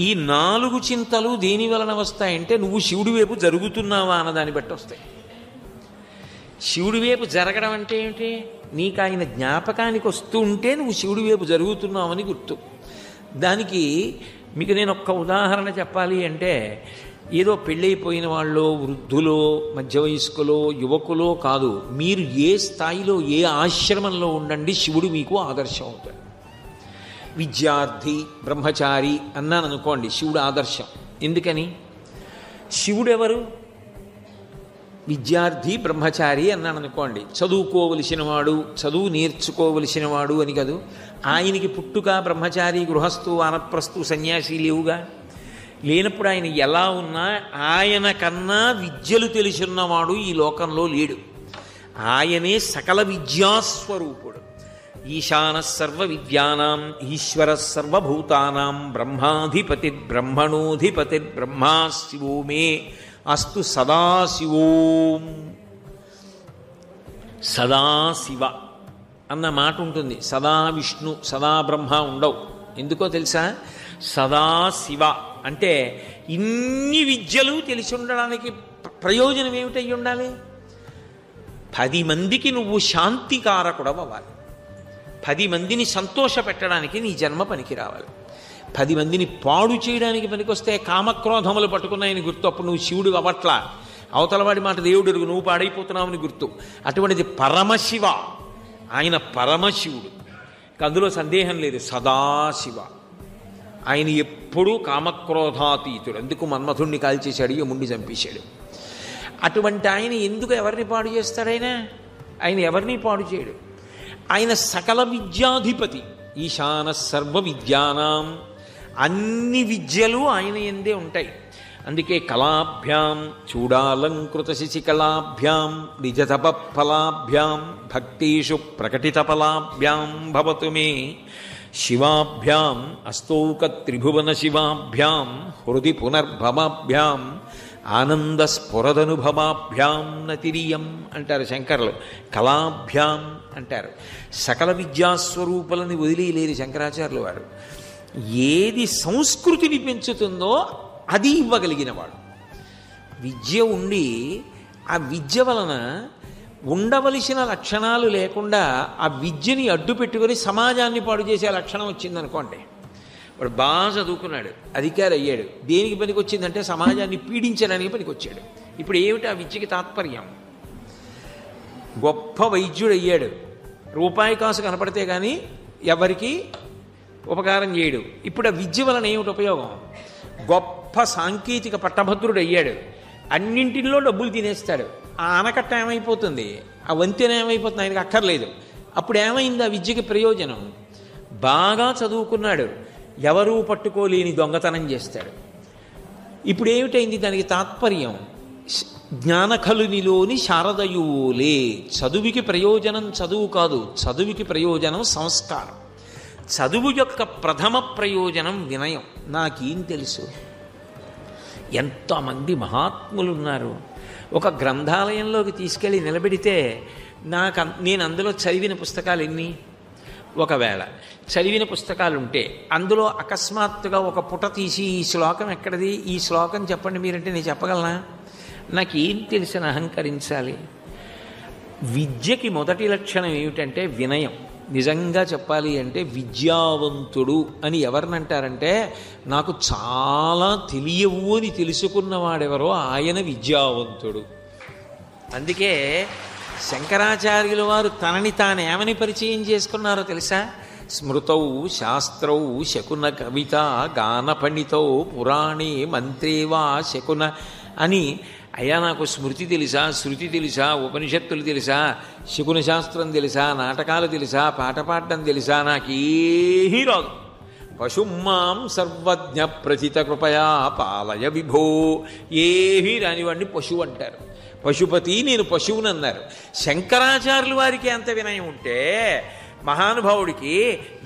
ఈ 4 చింతలు దేని వలన వస్తాయంటే నువ్వు శివుడి వైపు జరుగుతున్నావా అన్నదాన్ని బట్టి వస్తాయి. శివుడి వైపు జరగడం అంటే ఏమిటి? నీకు ఆయన జ్ఞాపకానికి వస్తూ ఉంటే నువ్వు శివుడి వైపు జరుగుతున్నావని గుర్తు. దానికి మీకు నేను ఒక్క ఉదాహరణ చెప్పాలి అంటే, ఏదో పెళ్ళైపోయిన వాళ్ళు, వృద్ధులో, మధ్య వయస్కులో, యువకులో కాదు, మీరు ఏ స్థాయిలో ఏ ఆశ్రమంలో ఉండండి, శివుడు మీకు ఆదర్శం అవుతాడు. విద్యార్థి, బ్రహ్మచారి అన్నాను అనుకోండి, శివుడు ఆదర్శం. ఎందుకని? శివుడు ఎవరు? విద్యార్థి, బ్రహ్మచారి అన్నాను అనుకోండి, చదువుకోవలసిన వాడు, చదువు నేర్చుకోవలసిన వాడు అని కాదు. ఆయనకి పుట్టుక, బ్రహ్మచారి, గృహస్థు, వానప్రస్థు, సన్యాసి లేవుగా. లేనప్పుడు ఆయన ఎలా ఉన్నా ఆయన కన్నా విద్యలు తెలుసున్నవాడు ఈ లోకంలో లేడు. ఆయనే సకల విద్యాస్వరూపుడు. ఈశాన సర్వ విద్యానాం ఈశ్వర సర్వభూతానాం బ్రహ్మాధిపతి బ్రహ్మణోధిపతి బ్రహ్మా శివో మే అస్తు సదాశివోం. సదాశివ అన్న మాట ఉంటుంది. సదా విష్ణు, సదా బ్రహ్మ ఉండవు. ఎందుకో తెలుసా? సదాశివ అంటే ఇన్ని విద్యలు తెలిసి ఉండడానికి ప్రయోజనం ఏమిటై ఉండాలి? 10 మందికి నువ్వు శాంతికారకుడవు అవ్వాలి. 10 మందిని సంతోష పెట్టడానికి నీ జన్మ పనికి రావాలి. 10 మందిని పాడు చేయడానికి పనికొస్తే కామక్రోధములు పట్టుకున్నాయని గుర్తు. అప్పుడు నువ్వు శివుడు అవ్వట్లా. అవతలవాడి మాట దేవుడు ఎరుగు, నువ్వు పాడైపోతున్నావని గుర్తు. అటువంటిది పరమశివ. ఆయన పరమశివుడు, అందులో సందేహం లేదు. సదాశివ ఆయన ఎప్పుడూ కామక్రోధాతీతుడు. ఎందుకు మన్మథుణ్ణి కాల్చేశాడు, యముణ్ణి చంపేశాడు. అటువంటి ఆయన ఎందుకు ఎవరిని పాడు చేస్తాడు? ఆయన ఎవరిని పాడు చేయడు. ఆయన సకల విద్యాధిపతి. ఈశాన సర్వ విద్యానాం, అన్ని విద్యలు ఆయన ఎందే ఉంటాయి. అందుకే కళాభ్యాం చూడాలంకృత శశికళాభ్యాం నిజతపఫలాభ్యాం భక్తీషు ప్రకటిత ఫలాభ్యాం భవతు మే శివాభ్యాం అస్తౌక త్రిభువన శివాభ్యాం హృది పునర్భవాభ్యాం ఆనందస్ఫురదనుభవాభ్యాం నతిరియం అంటారు శంకరులు. కళాభ్యాం అంటారు. సకల విద్యాస్వరూపులని వదిలేయలేరు శంకరాచార్యులు వారు. ఏది సంస్కృతిని పెంచుతుందో అది ఇవ్వగలిగినవాడు. విద్య ఉండి ఆ విద్య వలన ఉండవలసిన లక్షణాలు లేకుండా ఆ విద్యని అడ్డు పెట్టుకొని సమాజాన్ని పాడు చేసే లక్షణం వచ్చిందనుకోండి. వాడు బాగా చదువుకున్నాడు, అధికారి అయ్యాడు, దేనికి పనికి వచ్చిందంటే సమాజాన్ని పీడించడానికి పనికి వచ్చాడు. ఇప్పుడు ఏమిటి ఆ విద్యకి తాత్పర్యం? గొప్ప వైద్యుడు అయ్యాడు, రూపాయి కాసు కనపడితే కానీ ఎవరికి ఉపకారం చేయడు. ఇప్పుడు ఆ విద్య వలన ఏమిటి ఉపయోగం? గొప్ప సాంకేతిక పట్టభద్రుడు అయ్యాడు, అన్నింటిలో డబ్బులు తినేస్తాడు. ఆ ఆనకట్ట ఏమైపోతుంది, ఆ వంతెన ఏమైపోతుంది, ఆయనకు అక్కర్లేదు. అప్పుడు ఏమైంది ఆ విద్యకి ప్రయోజనం? బాగా చదువుకున్నాడు, ఎవరూ పట్టుకోలేని దొంగతనం చేస్తాడు. ఇప్పుడు ఏమిటైంది దానికి తాత్పర్యం? జ్ఞానఖలునిలోని శారదయువులే. చదువుకి ప్రయోజనం చదువు కాదు, చదువుకి ప్రయోజనం సంస్కారం. చదువు యొక్క ప్రథమ ప్రయోజనం వినయం. నాకేం తెలుసు? ఎంతమంది మహాత్ములు ఉన్నారు. ఒక గ్రంథాలయంలోకి తీసుకెళ్ళి నిలబెడితే నేను అందులో చదివిన పుస్తకాలు ఎన్ని? ఒకవేళ చదివిన పుస్తకాలు ఉంటే అందులో అకస్మాత్తుగా ఒక పుట తీసి ఈ శ్లోకం ఎక్కడిది, ఈ శ్లోకం చెప్పండి మీరంటే నేను చెప్పగలనా? నాకేం తెలిసిన అహంకరించాలి? విద్యకి మొదటి లక్షణం ఏమిటంటే వినయం. నిజంగా చెప్పాలి అంటే విద్యావంతుడు అని ఎవరినంటారంటే, నాకు చాలా తెలియవు అని తెలుసుకున్నవాడెవరో ఆయన విద్యావంతుడు. అందుకే శంకరాచార్యుల వారు తనని తాను ఏమని పరిచయం చేసుకున్నారో తెలుసా? స్మృతౌ శాస్త్రౌ శకున కవిత గాన పండితౌ పురాణే మంత్రేవా శకున అని. అయ్యా నాకు స్మృతి తెలుసా, శృతి తెలుసా, ఉపనిషత్తులు తెలుసా, శకున శాస్త్రం తెలుసా, నాటకాలు తెలుసా, పాట పాడడం తెలుసా, నాకేమీ రాదు. పశుమాం సర్వజ్ఞ ప్రథిత కృపయా పాలయ విభో. ఏమీ రానివాడిని పశువు అంటారు. పశుపతి, నేను పశువుని అన్నారు. శంకరాచార్యుల వారికి ఎంత వినయం ఉంటే మహానుభావుడికి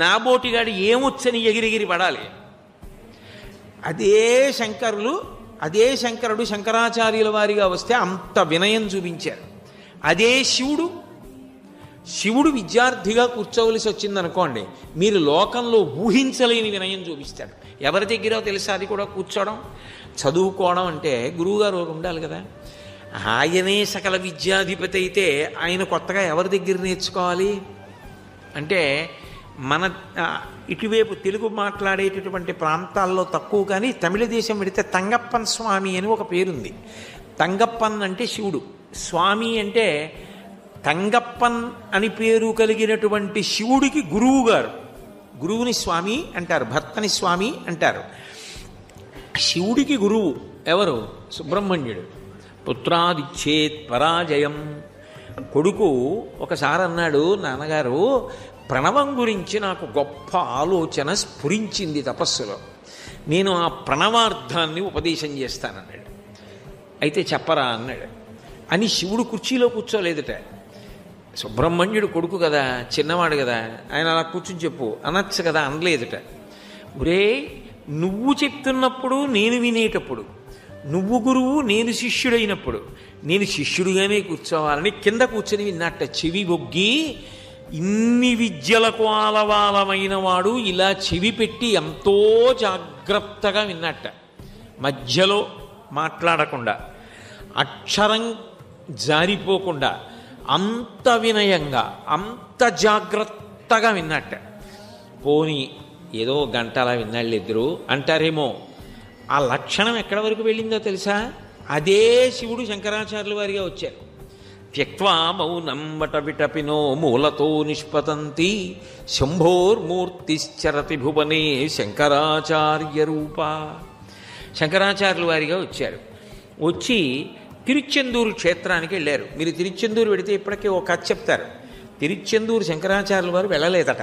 నాబోటిగాడి ఏమొచ్చని ఎగిరిగిరి పడాలి. అదే శంకరుడు శంకరాచార్యుల వారిగా వస్తే అంత వినయం చూపించారు. అదే శివుడు విద్యార్థిగా కూర్చోవలసి వచ్చిందనుకోండి, మీరు లోకంలో ఊహించలేని వినయం చూపిస్తాడు. ఎవరి దగ్గరో తెలుసా అది కూడా కూర్చోవడం? చదువుకోవడం అంటే గురువుగారు ఉండాలి కదా. ఆయనే సకల విద్యాధిపతి అయితే ఆయన కొత్తగా ఎవరి దగ్గర నేర్చుకోవాలి అంటే మన ఇటువైపు తెలుగు మాట్లాడేటటువంటి ప్రాంతాల్లో తక్కువ, కానీ తమిళ దేశం పెడితే తంగప్పన్ స్వామి అని ఒక పేరుంది. తంగప్పన్ అంటే శివుడు, స్వామి అంటే తంగప్పన్ అని పేరు కలిగినటువంటి శివుడికి గురువు గారు. గురువుని స్వామి అంటారు, భర్తని స్వామి అంటారు. శివుడికి గురువు ఎవరు? సుబ్రహ్మణ్యుడు. పుత్రాదిచ్చేత్ పరాజయం. కొడుకు ఒకసారి అన్నాడు, నాన్నగారు ప్రణవం గురించి నాకు గొప్ప ఆలోచన స్ఫురించింది తపస్సులో, నేను ఆ ప్రణవార్థాన్ని ఉపదేశం చేస్తానన్నాడు. అయితే చెప్పరా అన్నాడు. అని శివుడు కుర్చీలో కూర్చోలేదుట. సుబ్రహ్మణ్యుడు కొడుకు కదా, చిన్నవాడు కదా, ఆయన అలా కూర్చుని చెప్పు అనొచ్చు కదా, అనలేదుట. ఒరే, నువ్వు చెప్తున్నప్పుడు నేను వినేటప్పుడు, నువ్వు గురువు నేను శిష్యుడైనప్పుడు నేను శిష్యుడిగానే కూర్చోవాలని కింద కూర్చొని విన్నట్ట. చెవి బొగ్గి ఇన్ని విద్యలకు ఆలవాలమైన వాడు ఇలా చెవి పెట్టి ఎంతో జాగ్రత్తగా విన్నట్ట. మధ్యలో మాట్లాడకుండా, అక్షరం జారిపోకుండా, అంత వినయంగా, అంత జాగ్రత్తగా విన్నట్ట. పోనీ ఏదో గంట అలా విన్నాళ్ళు ఇద్దరు అంటారేమో. ఆ లక్షణం ఎక్కడి వరకు వెళ్ళిందో తెలుసా? అదే శివుడు శంకరాచార్యుల వారిగా వచ్చారు. త్యక్వా మౌనం వట విటపినో మూలతో నిష్పతంతి శంభోర్మూర్తిశ్చరతి భువనే శంకరాచార్య రూప. శంకరాచార్యుల వారిగా వచ్చారు. వచ్చి తిరుచెందూరు క్షేత్రానికి వెళ్ళారు. మీరు తిరుచెందూరు వెడితే ఇప్పటికే ఒక కథ చెప్తారు. తిరుచెందూరు శంకరాచార్యుల వారు వెళ్ళలేదట.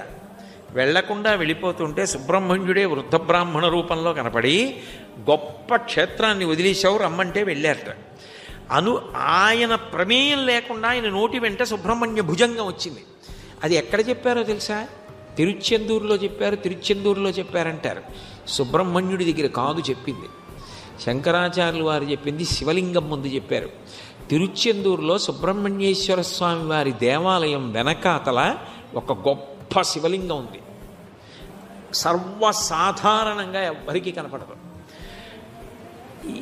వెళ్లకుండా వెళ్ళిపోతుంటే సుబ్రహ్మణ్యుడే వృద్ధ బ్రాహ్మణ రూపంలో కనపడి గొప్ప క్షేత్రాన్ని వదిలేశావు, రమ్మంటే వెళ్ళారట. ఆయన ప్రమేయం లేకుండా ఆయన నోటి వెంట సుబ్రహ్మణ్య భుజంగం వచ్చింది. అది ఎక్కడ చెప్పారో తెలుసా? తిరుచెందూరులో చెప్పారు. తిరుచెందూరులో చెప్పారంటారు. సుబ్రహ్మణ్యుడి దగ్గర కాదు చెప్పింది, శంకరాచార్యులు వారు చెప్పింది శివలింగం ముందు చెప్పారు. తిరుచెందూరులో సుబ్రహ్మణ్యేశ్వర స్వామి వారి దేవాలయం వెనకాతల ఒక గొప్ప శివలింగం ఉంది. సర్వసాధారణంగా ఎవ్వరికీ కనపడదు.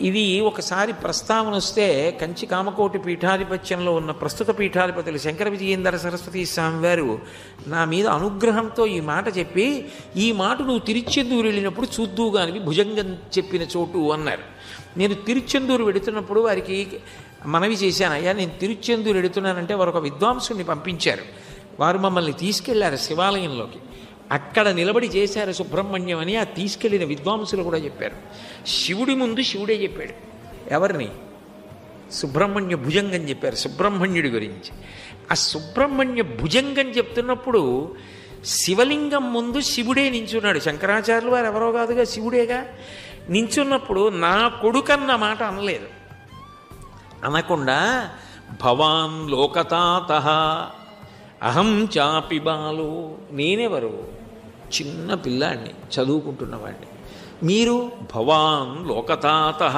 ఇది ఒకసారి ప్రస్తావన వస్తే కంచి కామకోటి పీఠాధిపత్యంలో ఉన్న ప్రస్తుత పీఠాధిపతులు శంకర విజయేంద్ర సరస్వతి స్వామి వారు నా మీద అనుగ్రహంతో ఈ మాట చెప్పి, ఈ మాట నువ్వు తిరుచెందూరు వెళ్ళినప్పుడు చూద్దువు గాని భుజంగం చెప్పిన చోటు అన్నారు. నేను తిరుచెందూరు వెడుతున్నప్పుడు వారికి మనవి చేశాను, అయ్యా నేను తిరుచెందూరు వెడుతున్నానంటే వారు ఒక విద్వాంసుని పంపించారు. వారు మమ్మల్ని తీసుకెళ్లారు శివాలయంలోకి. అక్కడ నిలబడి చేశారు సుబ్రహ్మణ్యం అని ఆ తీసుకెళ్లిన విద్వాంసులు కూడా చెప్పారు. శివుడి ముందు శివుడే చెప్పాడు. ఎవరిని? సుబ్రహ్మణ్య భుజంగం చెప్పారు సుబ్రహ్మణ్యుడి గురించి. ఆ సుబ్రహ్మణ్య భుజంగం చెప్తున్నప్పుడు శివలింగం ముందు శివుడే నించున్నాడు. శంకరాచార్యులు వారు ఎవరో కాదుగా, శివుడేగా. నించున్నప్పుడు నా కొడుకన్న మాట అనలేదు. అనకుండా భవాన్ లోకతాతః అహం చాపి బాలు, నేనెవరు? చిన్న పిల్లాడిని, చదువుకుంటున్నవాడిని. మీరు భవాన్ లోకతాతః,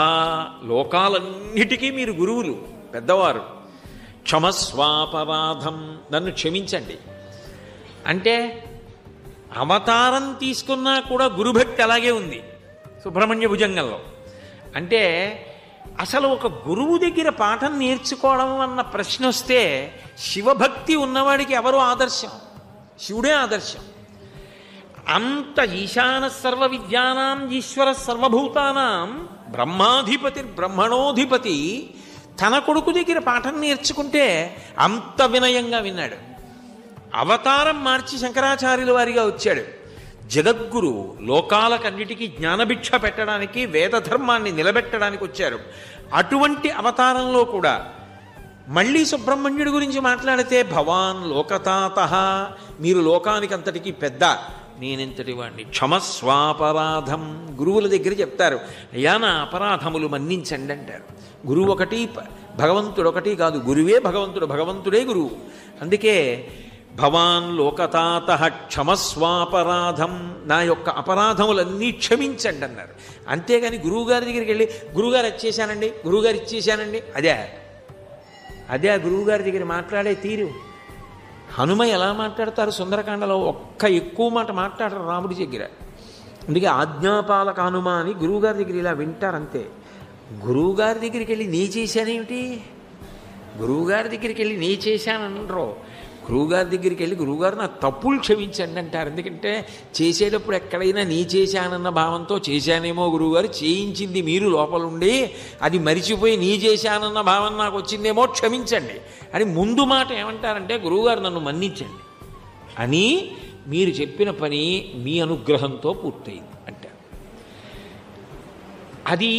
లోకాలన్నిటికీ మీరు గురువులు, పెద్దవారు. క్షమస్వాపరాధం, నన్ను క్షమించండి. అంటే అవతారం తీసుకున్నా కూడా గురుభక్తి అలాగే ఉంది సుబ్రహ్మణ్య భుజంగంలో. అంటే అసలు ఒక గురువు దగ్గర పాఠం నేర్చుకోవడం అన్న ప్రశ్న వస్తే శివభక్తి ఉన్నవాడికి ఎవరు ఆదర్శం? శివుడే ఆదర్శం. అంత ఈశాన సర్వ విద్యానాం ఈశ్వర సర్వభూతానాం బ్రహ్మాధిపతి బ్రహ్మణోధిపతి తన కొడుకు దగ్గర పాఠం నేర్చుకుంటే అంత వినయంగా విన్నాడు. అవతారం మార్చి శంకరాచార్యుల వారిగా వచ్చాడు. జగద్గురు, లోకాలకన్నిటికీ జ్ఞానభిక్ష పెట్టడానికి, వేదధర్మాన్ని నిలబెట్టడానికి వచ్చారు. అటువంటి అవతారంలో కూడా మళ్ళీ సుబ్రహ్మణ్యుడి గురించి మాట్లాడితే భవాన్ లోకతాతః, మీరు లోకానికి అంతటికీ పెద్ద, నేనెంతటి వాడిని. క్షమస్వాపరాధం, గురువుల దగ్గర చెప్తారు, అయ్యా నా అపరాధములు మన్నించండి అంటారు. గురువు ఒకటి, భగవంతుడు ఒకటి కాదు, గురువే భగవంతుడు, భగవంతుడే గురువు. అందుకే భవాన్ లోకతాతః క్షమస్వాపరాధం, నా యొక్క అపరాధములన్నీ క్షమించండి అన్నారు. అంతేగాని గురువుగారి దగ్గరికి వెళ్ళి గురువుగారు ఇచ్చేశానండి, గురువుగారు ఇచ్చేశానండి, అదే ఆ గురువుగారి దగ్గర మాట్లాడే తీరు. హనుమ ఎలా మాట్లాడతారు సుందరకాండలో? ఒక్క ఎక్కువ మాట మాట్లాడరు రాముడి దగ్గర. అందుకే ఆజ్ఞాపాలక హనుమ అని గురువుగారి దగ్గర ఇలా వింటారంతే. గురువుగారి దగ్గరికి వెళ్ళి నీ చేశానేమిటి, గురువుగారి దగ్గరికి వెళ్ళి నీ చేశాననరు. గురువుగారి దగ్గరికి వెళ్ళి గురువుగారు నా తప్పులు క్షమించండి అంటారు. ఎందుకంటే చేసేటప్పుడు ఎక్కడైనా నీ చేశానన్న భావంతో చేశానేమో గురువుగారు, చేయించింది మీరు లోపలుండి అది మరిచిపోయి నీ చేశానన్న భావం నాకు వచ్చిందేమో క్షమించండి అని ముందు మాట ఏమంటారంటే గురువుగారు నన్ను మన్నించండి అని, మీరు చెప్పిన పని మీ అనుగ్రహంతో పూర్తయింది అంటారు. అది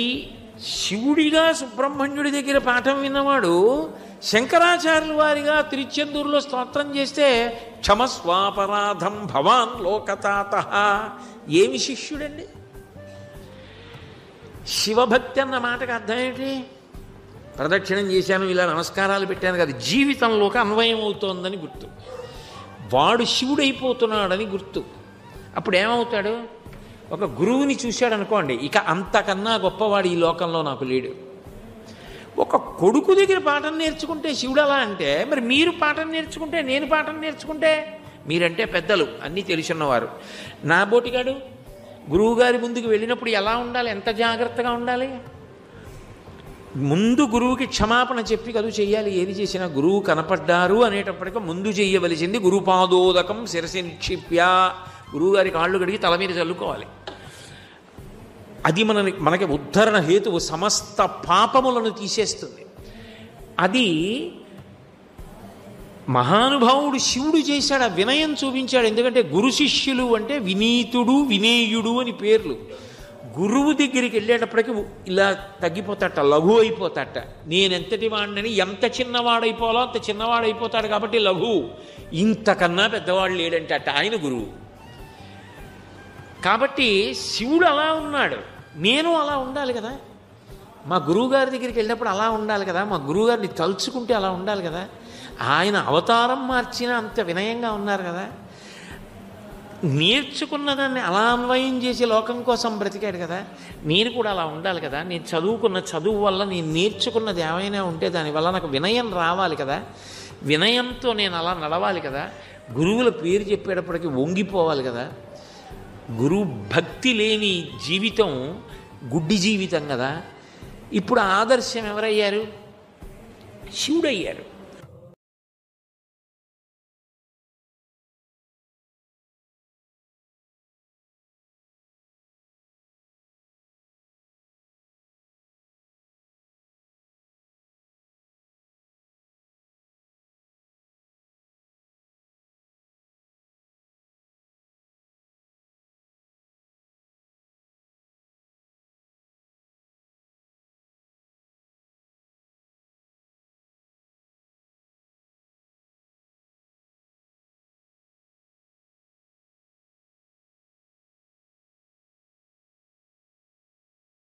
శివుడిగా సుబ్రహ్మణ్యుడి దగ్గర పాఠం విన్నవాడు శంకరాచార్యుల వారిగా తిరుచెందూరులో స్తోత్రం చేస్తే క్షమస్వాపరాధం భవాన్ లోకతాతః, ఏమి శిష్యుడండి. శివభక్తి అన్న మాటకు అర్థం ఏంటి? ప్రదక్షిణం చేశాను, ఇలా నమస్కారాలు పెట్టాను కదా, జీవితంలోకి అన్వయం అవుతోందని గుర్తు. వాడు శివుడైపోతున్నాడని గుర్తు. అప్పుడు ఏమవుతాడు? ఒక గురువుని చూశాడు అనుకోండి, ఇక అంతకన్నా గొప్పవాడు ఈ లోకంలో నాకు లేడు. ఒక కొడుకు దగ్గర పాఠం నేర్చుకుంటే శివుడు అలా అంటే, మరి మీరు పాఠం నేర్చుకుంటే, నేను పాఠం నేర్చుకుంటే, మీరంటే పెద్దలు అన్నీ తెలుసున్నవారు. నా బోటిగాడు గురువుగారి ముందుకు వెళ్ళినప్పుడు ఎలా ఉండాలి, ఎంత జాగ్రత్తగా ఉండాలి? ముందు గురువుకి క్షమాపణ చెప్పి కదు చెయ్యాలి. ఏది చేసినా గురువు కనపడ్డారు అనేటప్పటికీ ముందు చెయ్యవలసింది గురుపాదోదకం శిరసి నిక్షిప్య, గురువుగారి కాళ్ళు కడిగి తల మీద చల్లుకోవాలి. అది మనకి ఉద్ధరణ హేతువు, సమస్త పాపములను తీసేస్తుంది. అది మహానుభావుడు శివుడు చేశాడు, ఆ వినయం చూపించాడు. ఎందుకంటే గురు శిష్యులు అంటే వినీతుడు వినేయుడు అని పేర్లు. గురువు దగ్గరికి వెళ్ళేటప్పటికి ఇలా తగ్గిపోతాట, లఘు అయిపోతాట. నేనెంతటి వాడినని, ఎంత చిన్నవాడైపోవాలో అంత చిన్నవాడైపోతాడు కాబట్టి లఘు, ఇంతకన్నా పెద్దవాడు లేడంటట ఆయన గురువు. కాబట్టి శివుడు అలా ఉన్నాడు, నేను అలా ఉండాలి కదా. మా గురువుగారి దగ్గరికి వెళ్ళినప్పుడు అలా ఉండాలి కదా, మా గురువుగారిని తలుచుకుంటే అలా ఉండాలి కదా. ఆయన అవతారం మార్చినా అంత వినయంగా ఉన్నారు కదా. నేర్చుకున్న దాన్ని అలా అన్వయం చేసి లోకం కోసం బ్రతికాడు కదా. నేను కూడా అలా ఉండాలి కదా. నేను చదువుకున్న చదువు వల్ల నేను నేర్చుకున్నది ఏమైనా ఉంటే దానివల్ల నాకు వినయం రావాలి కదా. వినయంతో నేను అలా నడవాలి కదా. గురువుల పేరు చెప్పేటప్పటికి వంగిపోవాలి కదా. గురువు భక్తి లేని జీవితం గుడ్డి జీవితం కదా. ఇప్పుడు ఆదర్శం ఎవరయ్యారు? శివుడయ్యారు.